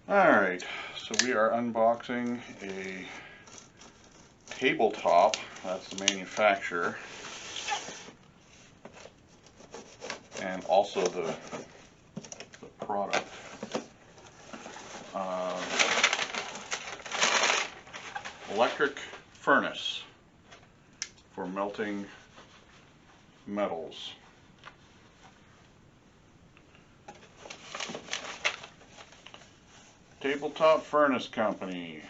Alright, so we are unboxing a Tabletop, that's the manufacturer, and also the product. Electric furnace for melting metals. Tabletop Furnace Company.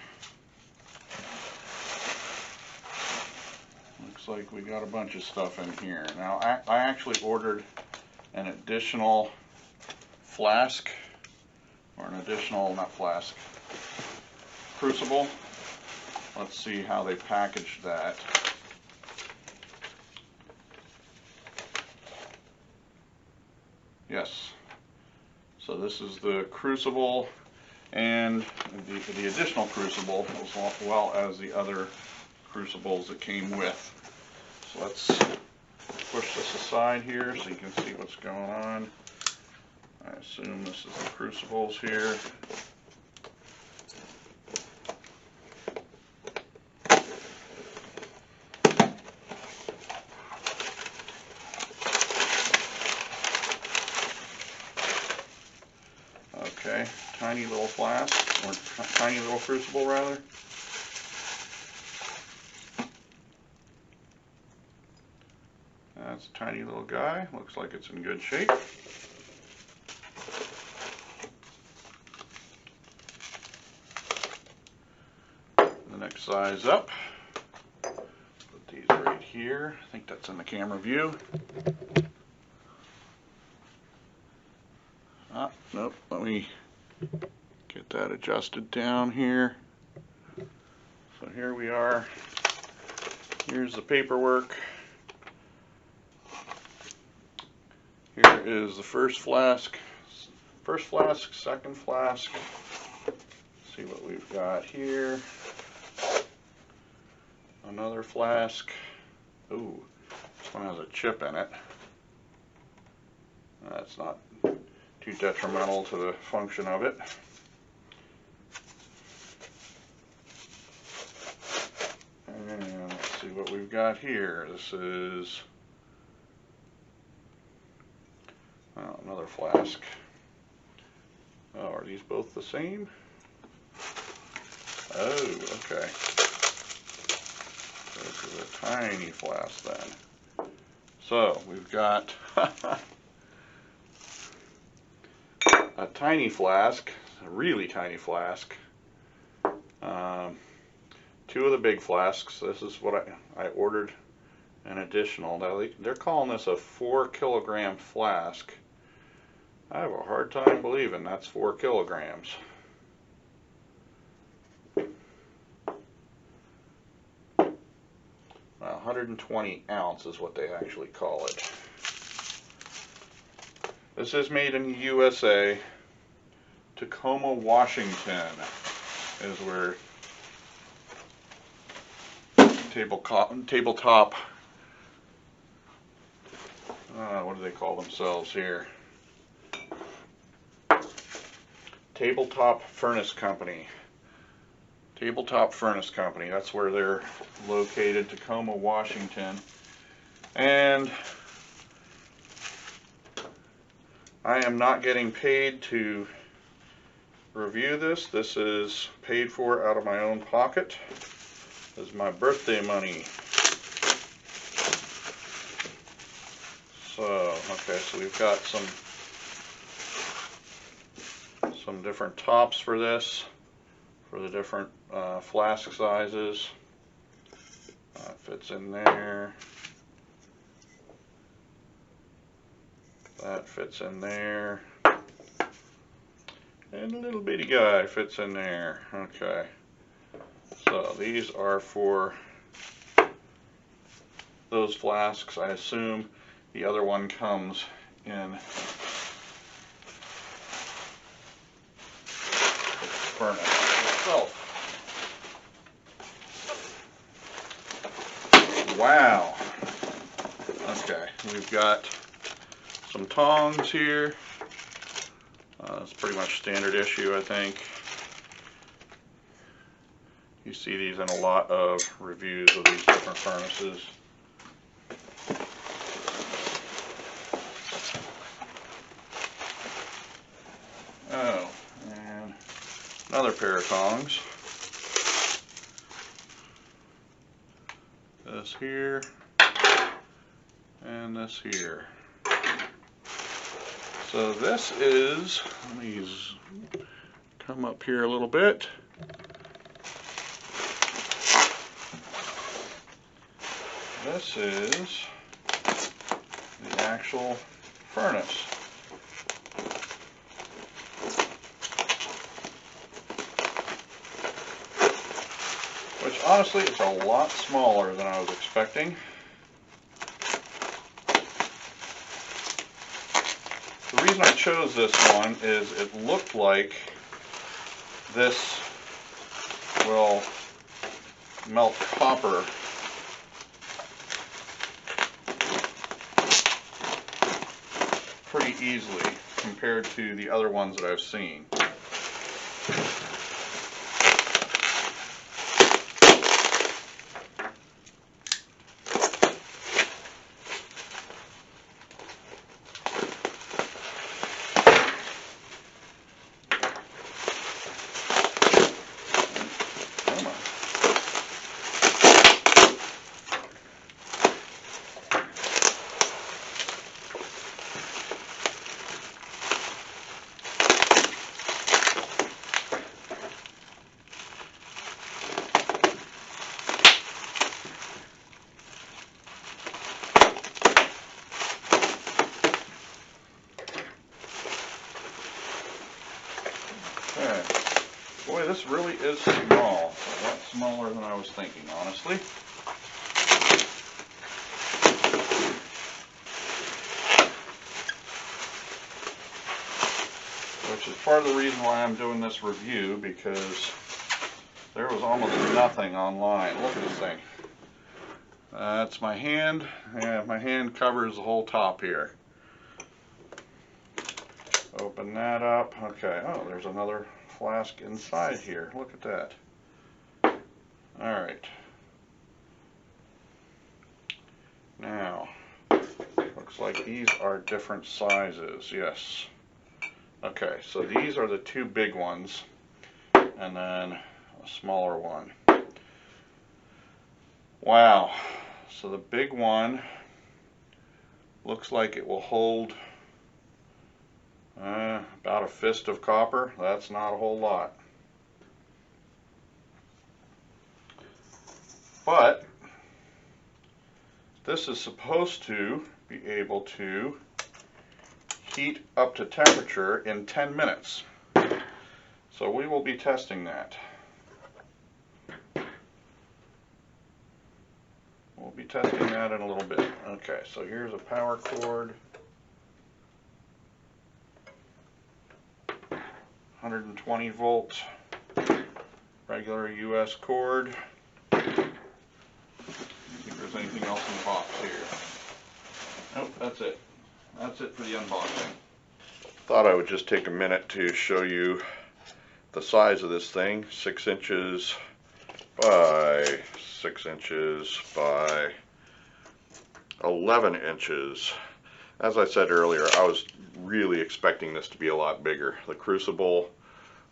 Looks like we got a bunch of stuff in here. Now I actually ordered an additional flask, or an additional, not flask, crucible. Let's see how they packaged that. Yes. So this is the crucible and the additional crucible, as well as the other crucibles that came with. So let's push this aside here so you can see what's going on. I assume this is the crucibles here. Okay, tiny little flask, or tiny little crucible rather. That's a tiny little guy, looks like it's in good shape. The next size up, put these right here. I think that's in the camera view. Ah, nope, let me get that adjusted down here. So here we are. Here's the paperwork. Here is the first flask, second flask. Let's see what we've got here. Another flask. Ooh, this one has a chip in it. That's not too detrimental to the function of it. And let's see what we've got here. This is another flask. Oh, are these both the same? Oh, okay. This is a tiny flask then. So we've got a tiny flask, a really tiny flask, two of the big flasks. This is what I ordered an additional. Now they're calling this a 4 kilogram flask. I have a hard time believing that's 4 kilograms. 120 ounce is what they actually call it. This is made in the USA. Tacoma, Washington is where Tabletop, what do they call themselves here? Tabletop Furnace Company. Tabletop Furnace Company, that's where they're located, Tacoma, Washington. And I am not getting paid to review this. This is paid for out of my own pocket. This is my birthday money. So, okay, so we've got some different tops for this, for the different flask sizes. That fits in there. That fits in there. And a little bitty guy fits in there. Okay. So these are for those flasks. I assume the other one comes in the furnace itself. Wow. Okay, we've got some tongs here. That's pretty much standard issue, I think. You see these in a lot of reviews of these different furnaces. Oh, and another pair of tongs. This here, and this here. So this is, let me come up here a little bit. This is the actual furnace. Which honestly is a lot smaller than I was expecting. The reason I chose this one is it looked like this will melt copper pretty easily compared to the other ones that I've seen. Okay. Boy, this really is small. A lot smaller than I was thinking, honestly. Which is part of the reason why I'm doing this review, because there was almost nothing online. Look at this thing. That's my hand. Yeah, my hand covers the whole top here. Open that up. Okay, oh, there's another flask inside here. Look at that. Alright. Now, looks like these are different sizes. Yes. Okay, so these are the two big ones, and then a smaller one. Wow. So the big one looks like it will hold about a fist of copper. That's not a whole lot. But this is supposed to be able to heat up to temperature in 10 minutes. So we will be testing that. We'll be testing that in a little bit. Okay, so here's a power cord. 120 volt, regular US cord. See if there's anything else in the box here. Nope, that's it. That's it for the unboxing. Thought I would just take a minute to show you the size of this thing. 6 inches by 6 inches by 11 inches. As I said earlier, I was really expecting this to be a lot bigger. The crucible,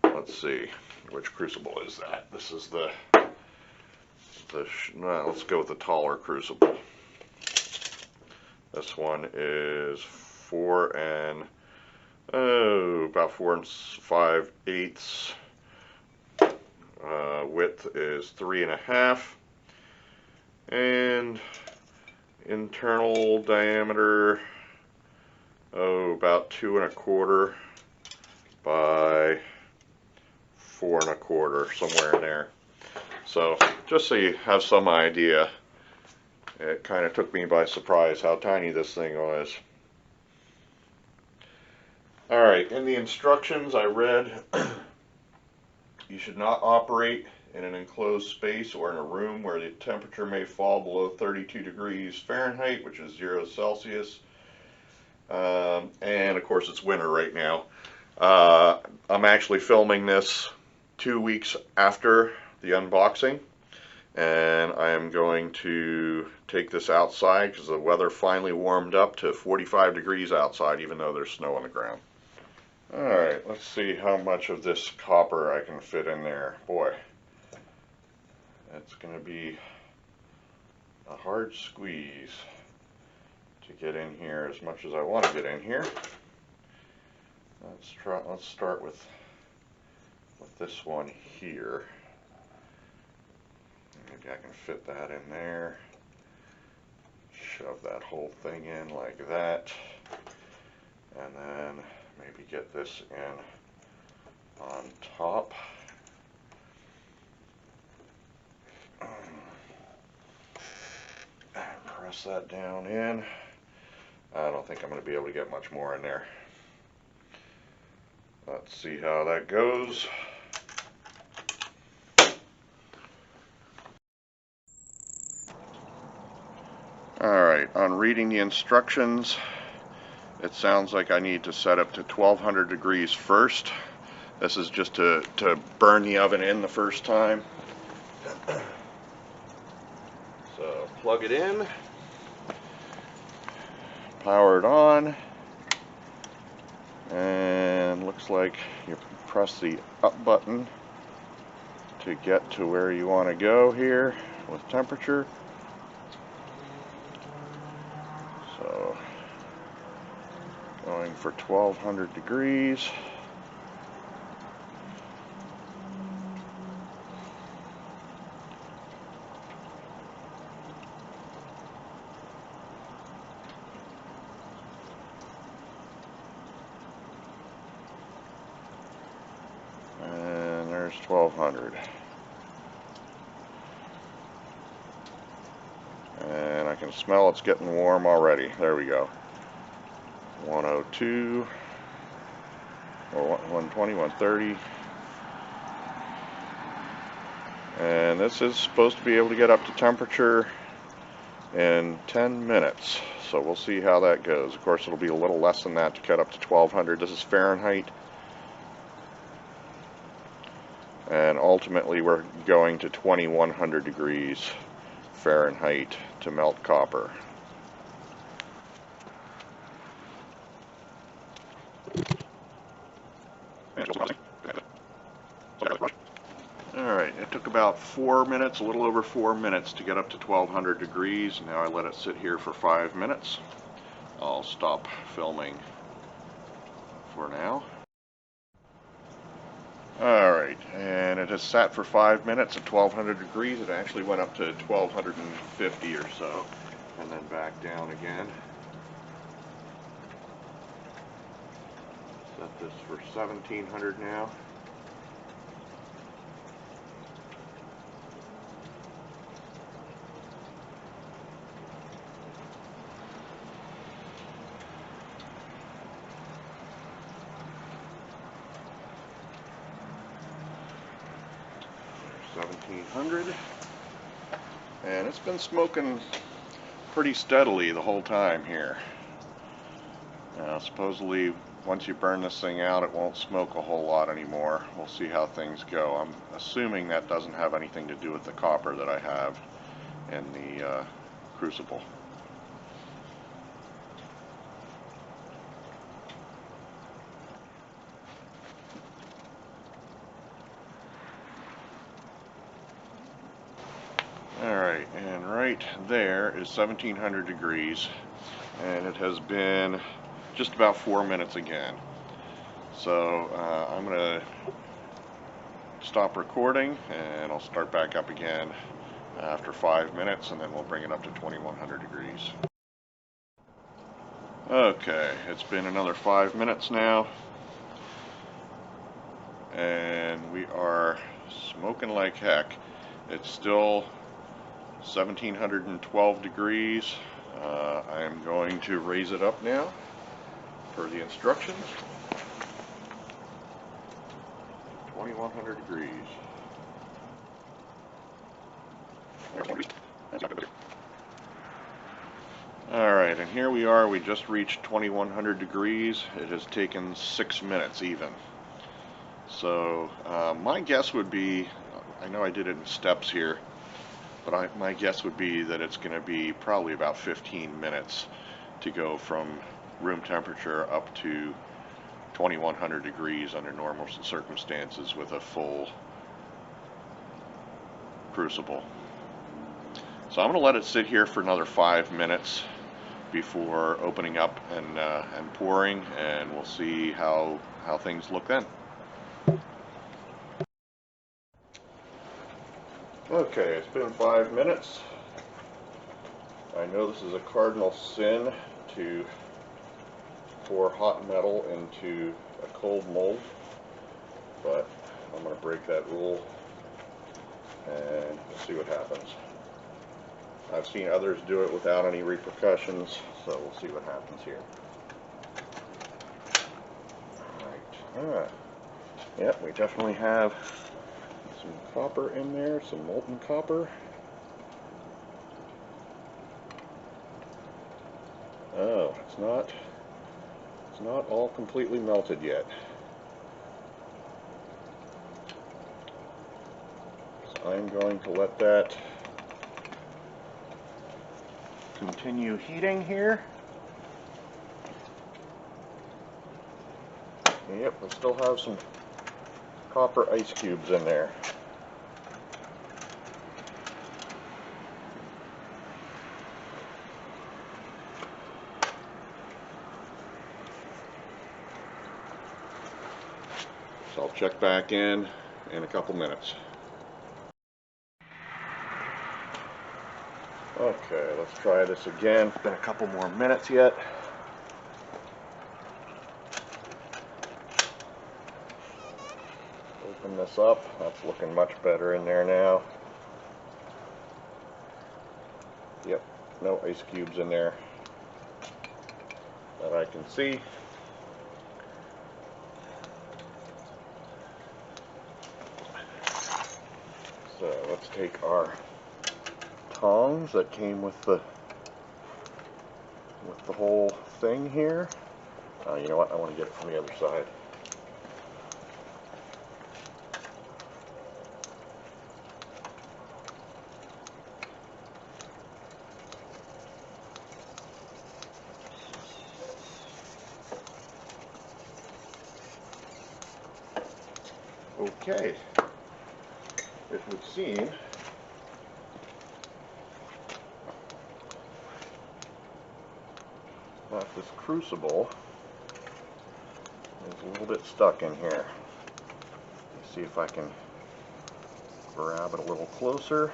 let's see, which crucible is that? This is let's go with the taller crucible. This one is about 4 5/8. Width is 3.5, and internal diameter, about 2 1/4 by 4 1/4, somewhere in there. So just so you have some idea, it kind of took me by surprise how tiny this thing was. Alright, in the instructions I read, you should not operate in an enclosed space or in a room where the temperature may fall below 32 degrees Fahrenheit, which is 0 Celsius. And of course it's winter right now. I'm actually filming this 2 weeks after the unboxing, and I am going to take this outside because the weather finally warmed up to 45 degrees outside, even though there's snow on the ground. Alright, let's see how much of this copper I can fit in there. Boy, it's going to be a hard squeeze to get in here as much as I want to get in here. Let's start with this one here. Maybe I can fit that in there. Shove that whole thing in like that. And then maybe get this in on top. And press that down in. I don't think I'm going to be able to get much more in there. Let's see how that goes. Alright, on reading the instructions, it sounds like I need to set up to 1200 degrees first. This is just to burn the oven in the first time. So plug it in, power it on, and looks like you press the up button to get to where you want to go here with temperature. So going for 1200 degrees. And there's 1200. And I can smell it's getting warm already. There we go. 102, or 120, 130. And this is supposed to be able to get up to temperature in 10 minutes. So we'll see how that goes. Of course, it'll be a little less than that to get up to 1200. This is Fahrenheit. And ultimately, we're going to 2100 degrees Fahrenheit to melt copper. Alright, it took about 4 minutes, a little over 4 minutes to get up to 1200 degrees. Now I let it sit here for 5 minutes. I'll stop filming for now. Alright, and it has sat for 5 minutes at 1200 degrees. It actually went up to 1250 or so, and then back down again. Set this for 1700 now. There's 1700. And it's been smoking pretty steadily the whole time here. Now, supposedly, once you burn this thing out, it won't smoke a whole lot anymore. We'll see how things go. I'm assuming that doesn't have anything to do with the copper that I have in the crucible. Alright, and right there is 1700 degrees, and it has been just about 4 minutes again. So I'm going to stop recording, and I'll start back up again after 5 minutes, and then we'll bring it up to 2100 degrees. Okay, it's been another 5 minutes now, and we are smoking like heck. It's still 1712 degrees. I am going to raise it up now per the instructions. 2100 degrees. Alright, Alright, and here we are. We just reached 2100 degrees. It has taken 6 minutes even. So my guess would be, I know I did it in steps here, but my guess would be that it's going to be probably about 15 minutes to go from room temperature up to 2100 degrees under normal circumstances with a full crucible. So I'm going to let it sit here for another 5 minutes before opening up and pouring, and we'll see how things look then. Okay, it's been 5 minutes. I know this is a cardinal sin to pour hot metal into a cold mold, but I'm going to break that rule and we'll see what happens. I've seen others do it without any repercussions, so we'll see what happens here. Alright. Yep, we definitely have some copper in there, some molten copper. Oh, it's not all completely melted yet. So I'm going to let that continue heating here. Yep, we still have some copper ice cubes in there. So I'll check back in a couple minutes. Okay, let's try this again. It's been a couple more minutes yet. Open this up. That's looking much better in there now. Yep, no ice cubes in there that I can see. So let's take our tongs that came with the whole thing here. You know what? I want to get it from the other side. Okay. It would seem that this crucible is a little bit stuck in here. Let's see if I can grab it a little closer.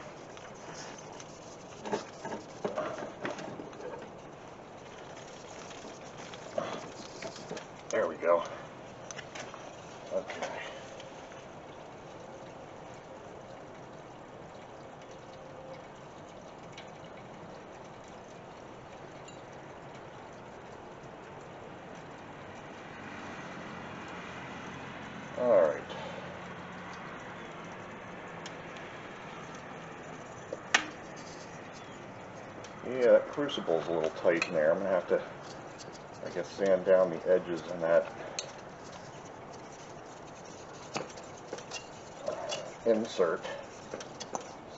There we go. Okay. Alright. Yeah, that crucible's a little tight in there. I'm going to have to, I guess, sand down the edges on that insert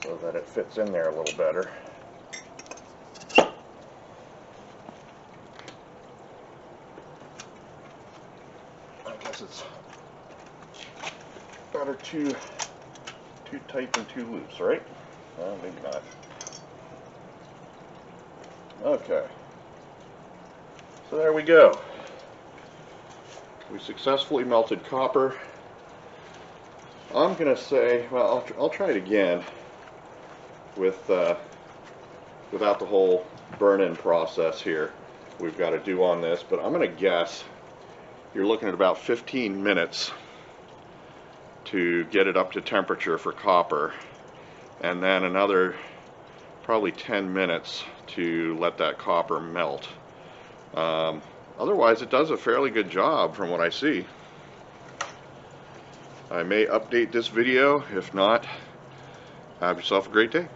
so that it fits in there a little better. I guess it's better too tight than too loose, right? Well, maybe not. Okay. So there we go. We successfully melted copper. I'm going to say, well, I'll try it again with without the whole burn-in process here we've got to do on this, but I'm going to guess you're looking at about 15 minutes to get it up to temperature for copper, and then another probably 10 minutes to let that copper melt. Otherwise, it does a fairly good job from what I see. I may update this video. If not, have yourself a great day.